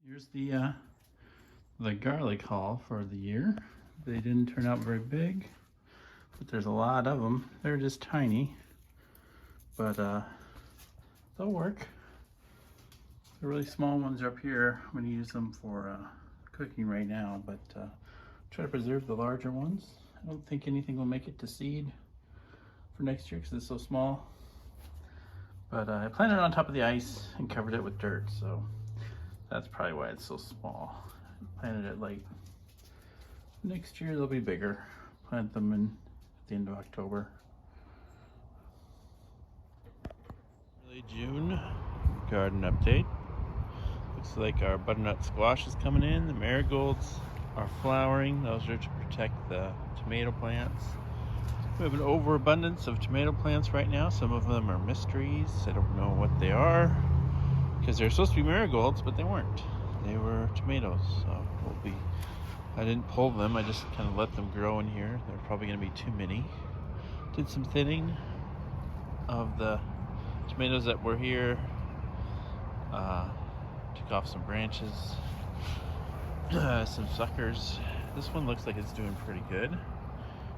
Here's the garlic haul for the year. They didn't turn out very big, but there's a lot of them. They're just tiny, but they'll work. The really small ones are up here. I'm going to use them for cooking right now, but try to preserve the larger ones. I don't think anything will make it to seed for next year because it's so small. But I planted it on top of the ice and covered it with dirt, so that's probably why it's so small. I planted it late. Next year they'll be bigger. Plant them in at the end of October. Early June garden update. Looks like our butternut squash is coming in. The marigolds are flowering. Those are to protect the tomato plants. We have an overabundance of tomato plants right now. Some of them are mysteries. I don't know what they are because they're supposed to be marigolds, but they weren't. They were tomatoes. So I didn't pull them. I just kind of let them grow in here. They're probably going to be too many. Did some thinning of the tomatoes that were here. Took off some branches, some suckers. This one looks like it's doing pretty good.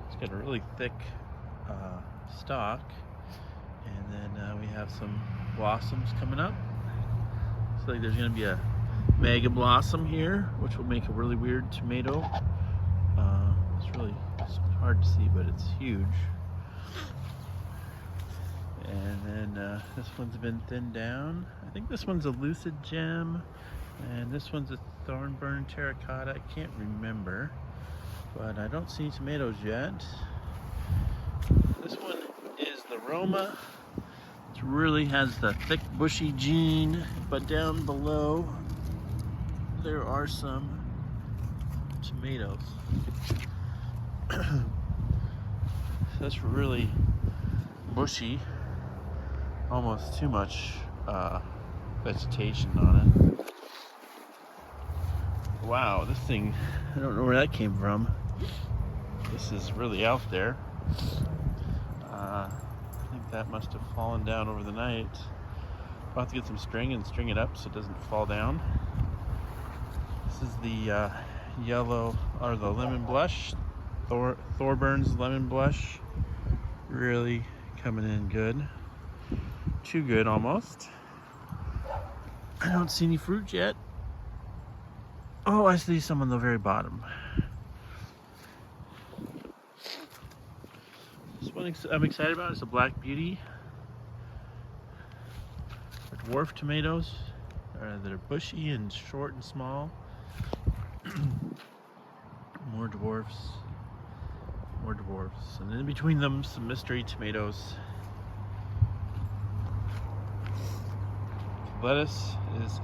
It's got a really thick stalk, and then we have some blossoms coming up. Looks like there's going to be a mega blossom here, which will make a really weird tomato. It's hard to see, but it's huge. And then this one's been thinned down. I think this one's a lucid gem, and this one's a thornburn terracotta. I can't remember, but I don't see tomatoes yet. This one is the Roma. It really has the thick bushy gene, but down below there are some tomatoes. That's really bushy, almost too much vegetation on it. Wow, this thing, I don't know where that came from. This is really out there. I think that must have fallen down over the night. I'll have to get some string and string it up so it doesn't fall down. This is the yellow, or the lemon blush, Thornburn's lemon blush. Really coming in good. Too good almost. I don't see any fruit yet. Oh, I see some on the very bottom. This one I'm excited about is a Black Beauty. They're dwarf tomatoes that are bushy and short and small. More dwarfs. More dwarfs. And in between them, some mystery tomatoes. Lettuce is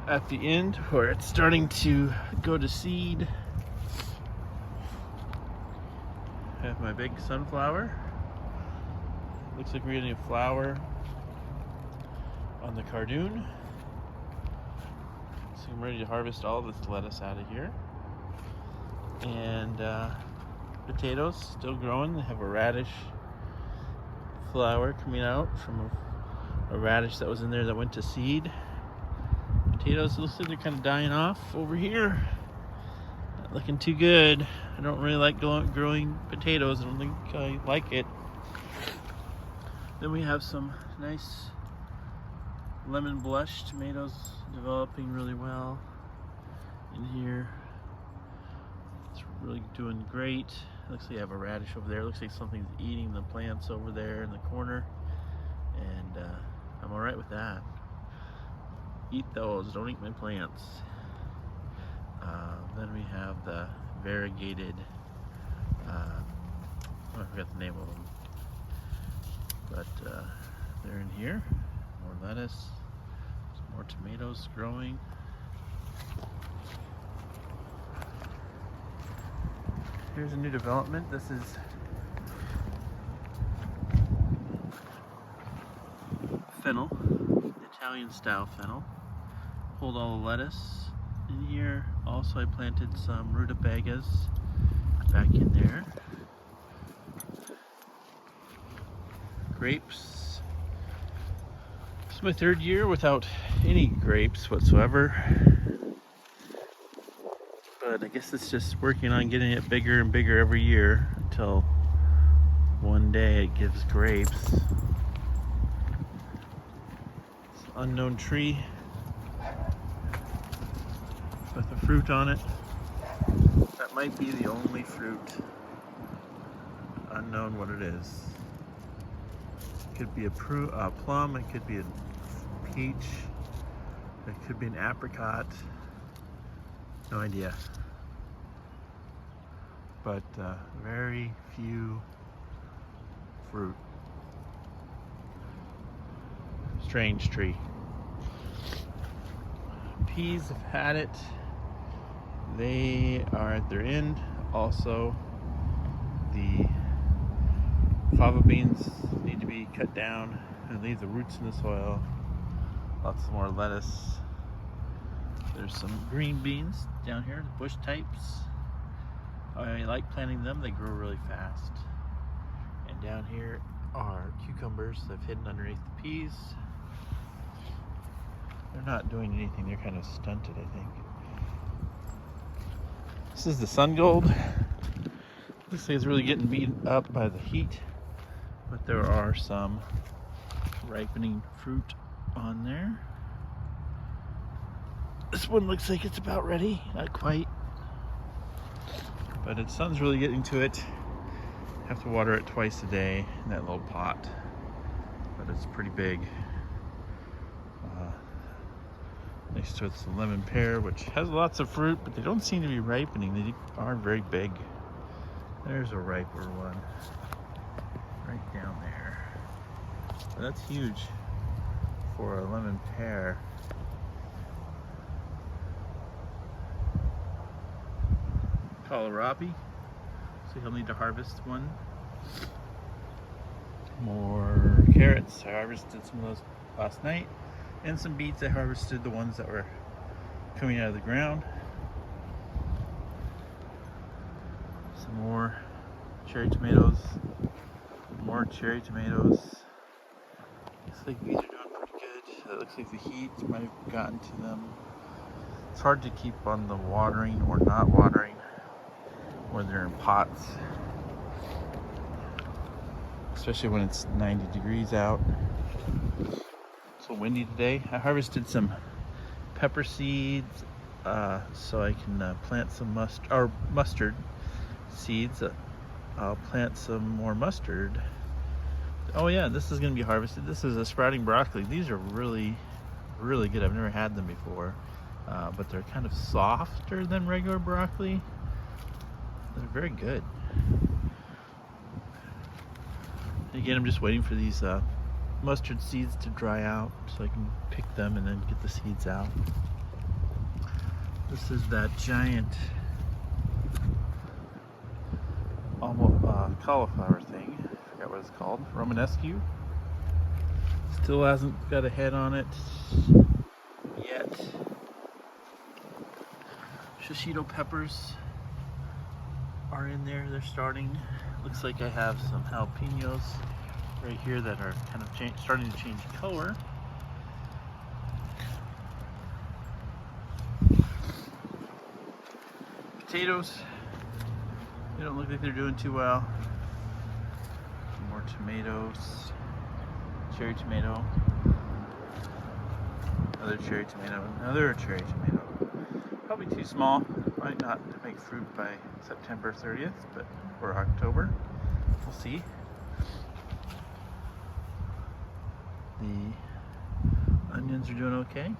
at the end where it's starting to go to seed. I have my big sunflower. Looks like we're getting a flower on the cardoon. So I'm ready to harvest all this lettuce out of here. And potatoes still growing. They have a radish flower coming out from a radish that was in there that went to seed. Potatoes, looks like they're kind of dying off over here. Not looking too good. I don't really like growing potatoes. I don't think I like it. Then we have some nice lemon blush tomatoes developing really well in here. It's really doing great. Looks like you have a radish over there. Looks like something's eating the plants over there in the corner. And I'm alright with that. Eat those, don't eat my plants. Then we have the variegated, I forgot the name of them. But they're in here. More lettuce, some more tomatoes growing. Here's a new development. This is fennel, Italian style fennel. Hold all the lettuce in here. Also I planted some rutabagas back in there. Grapes. This is my third year without any grapes whatsoever. But I guess it's just working on getting it bigger and bigger every year until one day it gives grapes. It's an unknown tree with a fruit on it. That might be the only fruit. Unknown what it is. It could be a plum, it could be a peach, it could be an apricot. No idea. But very few fruit. Strange tree. Peas have had it. They are at their end. Also, the fava beans need to be cut down and leave the roots in the soil. Lots more lettuce. There's some green beans down here, the bush types. I like planting them, they grow really fast. And down here are cucumbers that have hidden underneath the peas. They're not doing anything, they're kind of stunted, I think. This is the sun gold. Looks like it's really getting beat up by the heat, but there are some ripening fruit on there. This one looks like it's about ready, not quite, but the sun's really getting to it. Have to water it twice a day in that little pot, but it's pretty big. Next to it's the lemon pear, which has lots of fruit, but they don't seem to be ripening. They are very big. There's a riper one right down there. That's huge for a lemon pear. Kohlrabi, so you'll need to harvest one. More carrots. I harvested some of those last night. And some beets. I harvested the ones that were coming out of the ground. Some more cherry tomatoes. More cherry tomatoes. Looks like these are doing pretty good. It looks like the heat might have gotten to them. It's hard to keep on the watering or not watering when they're in pots, especially when it's 90 degrees out. It's a little windy today. I harvested some pepper seeds so I can plant some mustard seeds. I'll plant some more mustard. Oh yeah, this is going to be harvested. This is a sprouting broccoli. These are really, really good. I've never had them before, but they're kind of softer than regular broccoli. They're very good. Again, I'm just waiting for these mustard seeds to dry out so I can pick them and then get the seeds out. This is that giant almost cauliflower thing. I forgot what it's called. Romanesque. Still hasn't got a head on it yet. Shishito peppers are in there. They're starting. Looks like I have some jalapenos right here that are kind of starting to change color. Potatoes, they don't look like they're doing too well. More tomatoes, cherry tomato, another cherry tomato, another cherry tomato. Probably too small, might not make fruit by September 30th, but or October, we'll see. The onions are doing okay.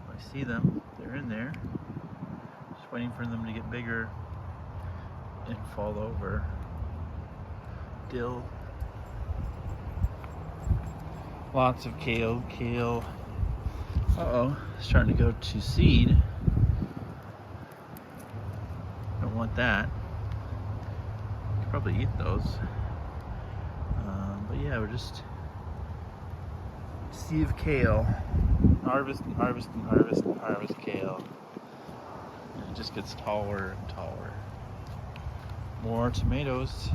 I see them, they're in there. Just waiting for them to get bigger and fall over. Dill. Lots of kale. Kale, starting to go to seed. Don't want that. Could probably eat those. But yeah, we're just sea of kale. Harvest and harvest and harvest and harvest kale. And it just gets taller and taller. More tomatoes.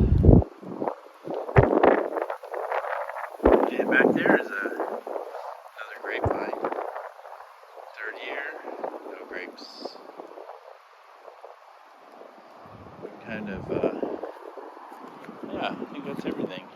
And back there is another grapevine. Third year, no grapes. of, yeah, I think that's everything.